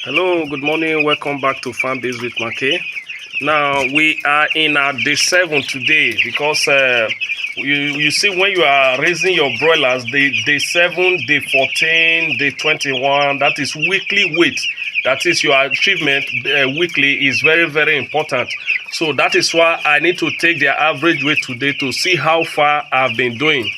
Hello, good morning. Welcome back to Farmbiz with Markay. Now we are in our day 7 today because you see when you are raising your broilers, day 7, day 14, day 21, that is weekly weight. That is your achievement weekly is very, very important. So that is why I need to take their average weight today to see how far I've been doing.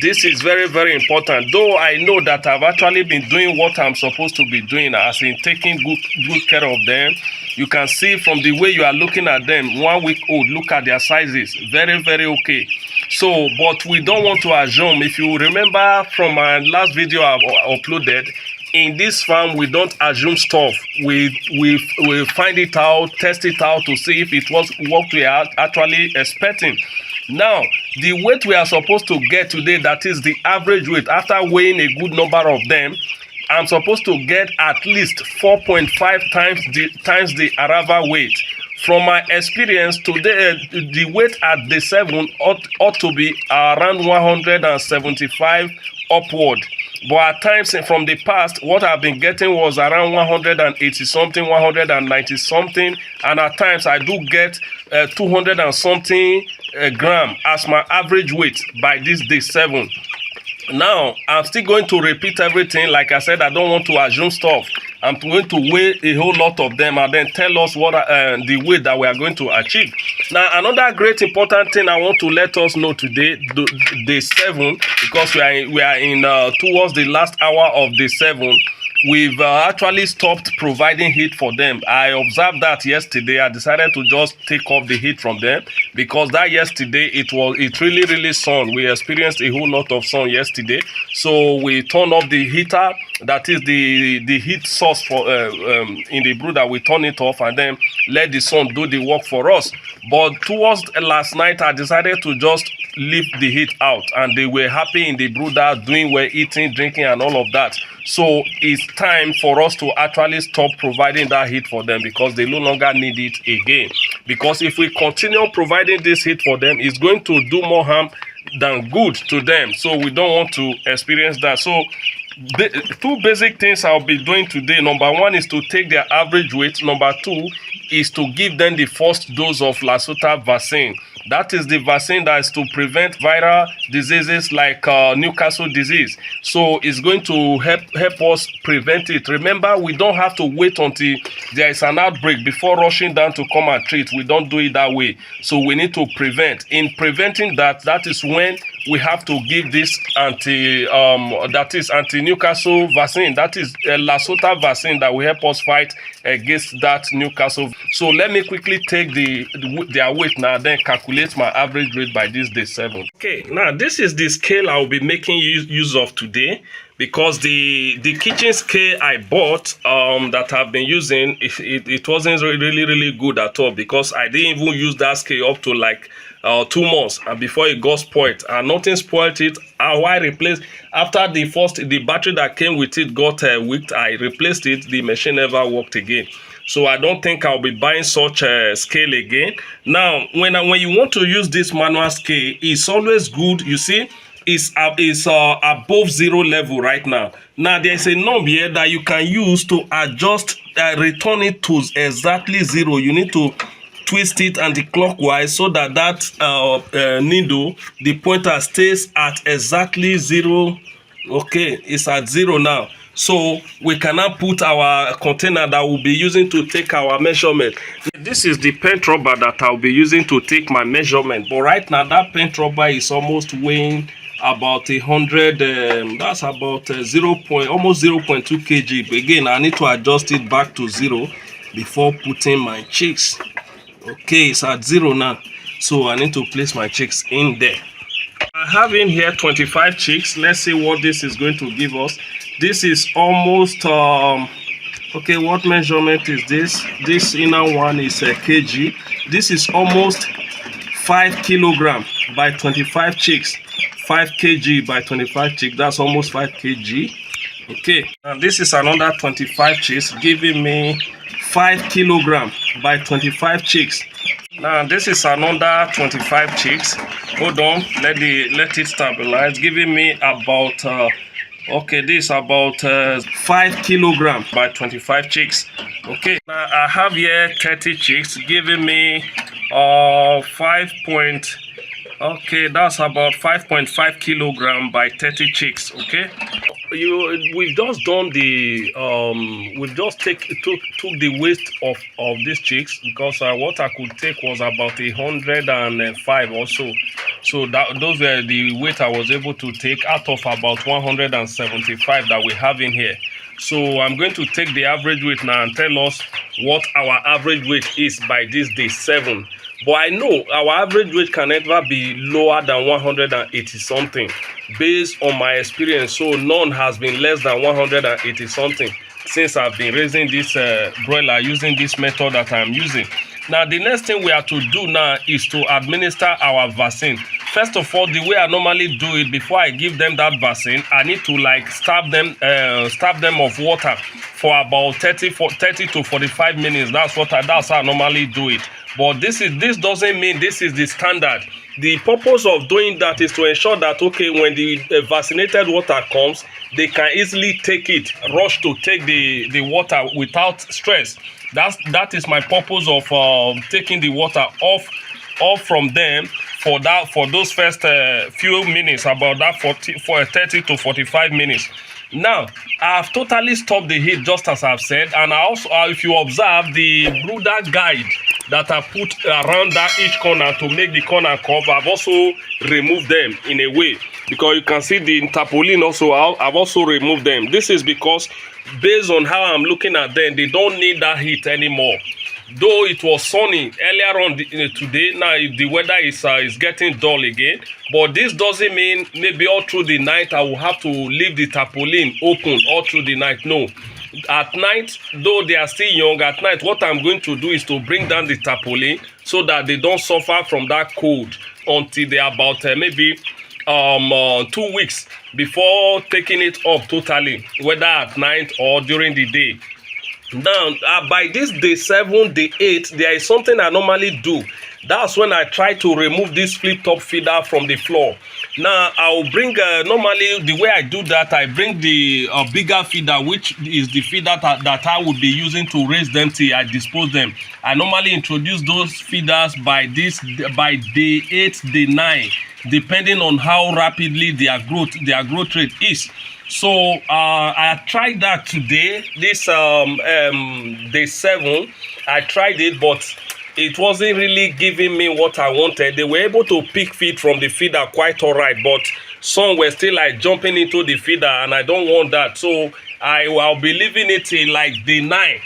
This is very, very important. Though I know that I've actually been doing what I'm supposed to be doing, as in taking good care of them. You can see from the way you are looking at them, 1 week old, look at their sizes. Very, very okay. So, but we don't want to assume. If you remember from my last video I've uploaded, in this farm, we don't assume stuff. We find it out, test it out to see if it was what we are actually expecting. Now, the weight we are supposed to get today, that is the average weight, after weighing a good number of them, I'm supposed to get at least 4.5 times the arrival weight. From my experience today, the weight at day 7 ought to be around 175 upward. But at times from the past, what I've been getting was around 180 something, 190 something, and at times I do get 200 and something gram as my average weight by this day 7. Now, I'm still going to repeat everything. Like I said, I don't want to assume stuff. I'm going to weigh a whole lot of them and then tell us what the weight that we are going to achieve. Now, another great important thing I want to let us know today, day 7, because we are in towards the last hour of day 7. We've actually stopped providing heat for them. I observed that yesterday. I decided to just take off the heat from them because that yesterday it really sun. We experienced a whole lot of sun yesterday, so we turned off the heater. That is the heat source for in the brooder. We turn it off and then let the sun do the work for us. But towards last night, I decided to just leave the heat out, and they were happy in the brooder, doing well, eating, drinking, and all of that. So it's time for us to actually stop providing that heat for them because they no longer need it again. Because if we continue providing this heat for them, it's going to do more harm than good to them. So we don't want to experience that. So the 2 basic things I'll be doing today. Number 1 is to take their average weight. Number 2 is to give them the first dose of Lasuta vaccine. That is the vaccine that is to prevent viral diseases like Newcastle disease. So it's going to help us prevent it. Remember, we don't have to wait until there is an outbreak before rushing down to come and treat. We don't do it that way. So we need to prevent. In preventing that, that is when we have to give this anti-Newcastle vaccine. That is a Lasuta vaccine that will help us fight against that Newcastle. So let me quickly take their weight now, then calculate my average weight by this day 7. Okay, now this is the scale I will be making use of today, because the kitchen scale I bought that I've been using, it wasn't really good at all, because I didn't even use that scale up to like 2 months, and before it got spoiled, and nothing spoiled it. I replaced after the battery that came with it got weak. I replaced it. The machine never worked again. So I don't think I'll be buying such a scale again. Now, when you want to use this manual scale, it's always good. You see, it's above 0 level right now. Now there's a knob here that you can use to adjust, return it to exactly 0. You need to twist it anti-clockwise so that needle, the pointer, stays at exactly 0. Okay, it's at 0 now. So we cannot put our container that we'll be using to take our measurement. This is the paint rubber that I'll be using to take my measurement. But right now, that paint rubber is almost weighing about 100. That's about almost 0.2 kg. But again, I need to adjust it back to 0 before putting my chicks. Okay, it's at 0 now. So I need to place my chicks in there. I have in here 25 chicks. Let's see what this is going to give us. This is almost okay, what measurement is this? This inner one is a kg. This is almost 5 kilogram by 25 chicks. 5 kg by 25 chicks. That's almost 5 kg. Okay, and this is another 25 chicks, giving me 5 kilogram by 25 chicks. Now this is another 25 chicks. Hold on, let it stabilize, giving me about Okay, this is about 5 kilograms by 25 chicks. Okay, now I have here 30 chicks giving me 5 point. Okay, that's about 5.5 kilogram by 30 chicks. Okay, we've just done the we've just took the weight of these chicks, because what I could take was about 105 or so. So those were the weight I was able to take out of about 175 that we have in here. So I'm going to take the average weight now and tell us what our average weight is by this day 7. But I know our average weight can never be lower than 180 something based on my experience. So none has been less than 180 something since I've been raising this broiler using this method that I'm using. Now the next thing we have to do now is to administer our vaccine. First of all, the way I normally do it, before I give them that vaccine, I need to like stab them of water for about 30 to 45 minutes. That's how I normally do it. But this doesn't mean this is the standard. The purpose of doing that is to ensure that, okay, when the vaccinated water comes, they can easily take it, rush to take the water without stress. That is my purpose of taking the water off from them for those first few minutes, about that 30 to 45 minutes. Now I've totally stopped the heat, just as I've said, and I also, if you observe the Brooder guide that I put around each corner to make the corner curve, I've also removed them in a way, because you can see the tarpaulin also. I've also removed them. This is because based on how I'm looking at them, they don't need that heat anymore. Though it was sunny earlier on today, now the weather is getting dull again. But this doesn't mean maybe all through the night I will have to leave the tarpaulin open all through the night. No. At night, though they are still young, at night what I'm going to do is to bring down the tarpaulin so that they don't suffer from that cold until they are about maybe 2 weeks before taking it off totally, whether at night or during the day. Now by this day 7, day 8, there is something I normally do. That's when I try to remove this flip top feeder from the floor. Now I'll bring normally the way I do that, I bring the bigger feeder, which is the feeder that I would be using to raise them till I dispose them. I normally introduce those feeders by day 8, day 9, depending on how rapidly their growth rate is. So I tried that today, this day 7. I tried it, but it wasn't really giving me what I wanted. They were able to pick feed from the feeder quite all right, but some were still like jumping into the feeder, and I don't want that. So I'll be leaving it till like day 9.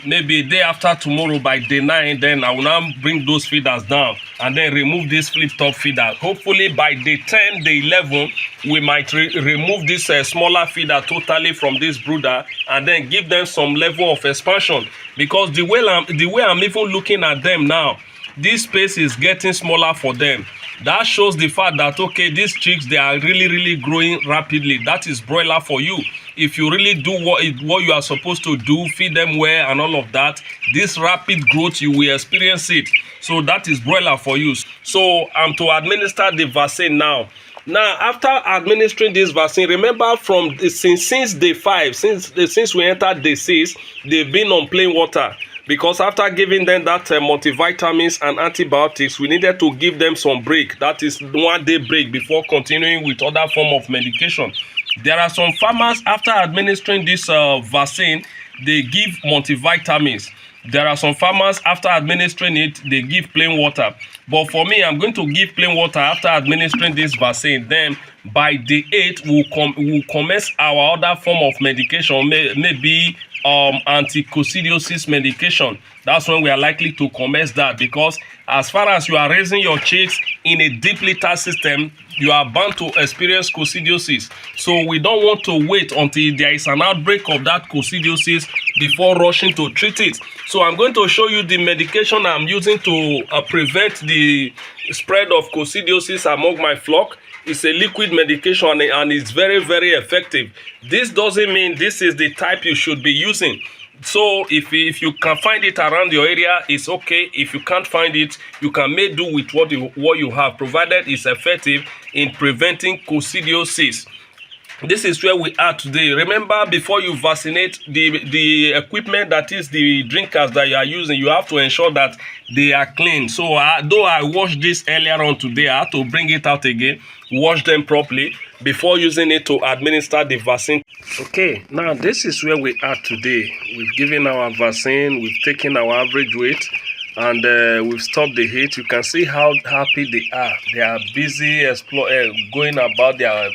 Maybe a day after tomorrow, by day 9, then I will now bring those feeders down and then remove this flip top feeder. Hopefully by day 10, day 11, we might remove this smaller feeder totally from this brooder and then give them some level of expansion, because the way I'm even looking at them now, this space is getting smaller for them. That shows the fact that, okay, these chicks, they are really growing rapidly. That is broiler for you. If you really do what you are supposed to do, feed them well and all of that, this rapid growth, you will experience it. So that is broiler for you. So I'm to administer the vaccine now. Now, after administering this vaccine, remember from since day 5, since we entered day 6, they've been on plain water. Because after giving them that multivitamins and antibiotics, we needed to give them some break. That is 1 day break before continuing with other form of medication. There are some farmers, after administering this vaccine, they give multivitamins. There are some farmers, after administering it, they give plain water. But for me, I'm going to give plain water after administering this vaccine. Then by day 8, we'll commence our other form of medication, maybe anti-coccidiosis medication. That's when we are likely to commence that, because as far as you are raising your chicks in a deep litter system, you are bound to experience coccidiosis. So we don't want to wait until there is an outbreak of that coccidiosis before rushing to treat it. So I'm going to show you the medication I'm using to prevent the spread of coccidiosis among my flock. It's a liquid medication and it's very effective. This doesn't mean this is the type you should be using. So if you can find it around your area, it's okay. If you can't find it, you can make do with what you have, provided it's effective in preventing coccidiosis. this is where we are today. Remember, before you vaccinate, the equipment, that is the drinkers that you are using, you have to ensure that they are clean. So though I washed this earlier on today, I had to bring it out again, wash them properly before using it to administer the vaccine. Okay, now this is where we are today. We've given our vaccine, we've taken our average weight, and we've stopped the heat. You can see how happy they are. They are busy going about their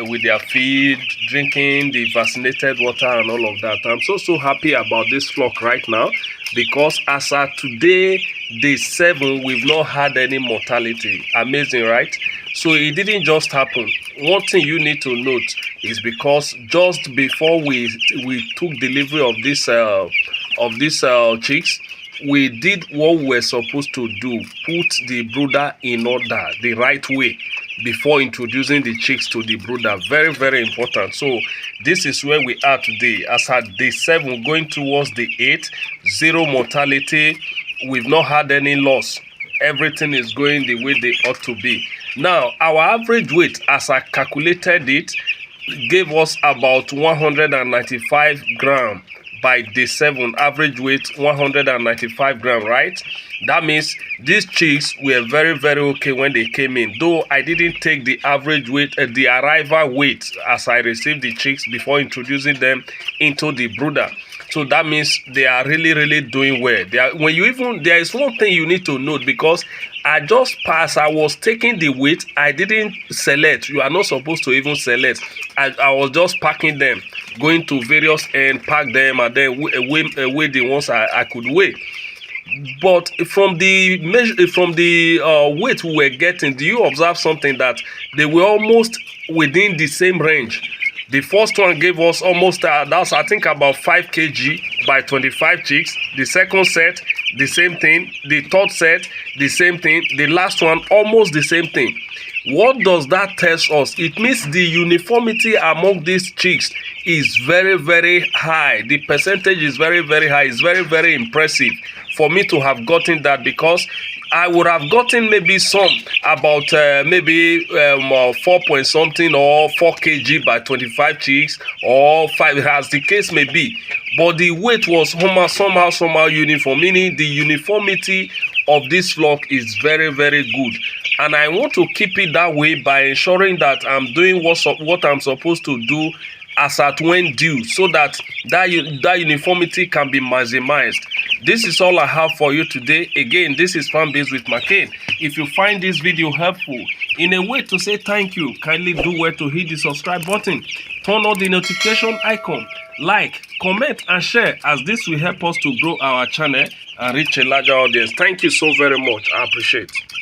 with their feed, drinking the vaccinated water and all of that. I'm so happy about this flock right now, because as of today, day 7, we've not had any mortality. Amazing, right? So it didn't just happen. One thing you need to note is because just before we took delivery of these chicks, we did what we were supposed to do: put the brooder in order the right way before introducing the chicks to the brooder. Very, very important. So this is where we are today. As at day 7, going towards the 8, 0 mortality. We've not had any loss. Everything is going the way they ought to be. Now, our average weight, as I calculated it, gave us about 195 grams by day 7. Average weight 195 grams, right? That means these chicks were very, very okay when they came in. Though I didn't take the average weight, the arrival weight, as I received the chicks before introducing them into the brooder. So that means they are really, really doing well. There is one thing you need to note, because I just passed. I was taking the weight. I didn't select. You are not supposed to even select. I was just packing them, going to various and pack them, and then weigh the ones I could weigh. But from the weight we were getting, do you observe something, that they were almost within the same range? The first one gave us almost that's I think about 5 kg by 25 chicks. The second set, the same thing. The third set, the same thing. The last one, almost the same thing. What does that tell us? It means the uniformity among these chicks is very, very high. The percentage is very, very high. It's very, very impressive for me to have gotten that, because I would have gotten maybe some about maybe 4 point something or 4 kg by 25 chicks, or 5, as the case may be. But the weight was somehow uniform, meaning the uniformity of this flock is very, very good. And I want to keep it that way by ensuring that I'm doing what I'm supposed to do as at when due, so that uniformity can be maximized. This is all I have for you today. Again, this is Farmbiz with Markay. If you find this video helpful, in a way to say thank you, kindly do well to hit the subscribe button, turn on the notification icon, like, comment and share, as this will help us to grow our channel and reach a larger audience. Thank you so very much. I appreciate it.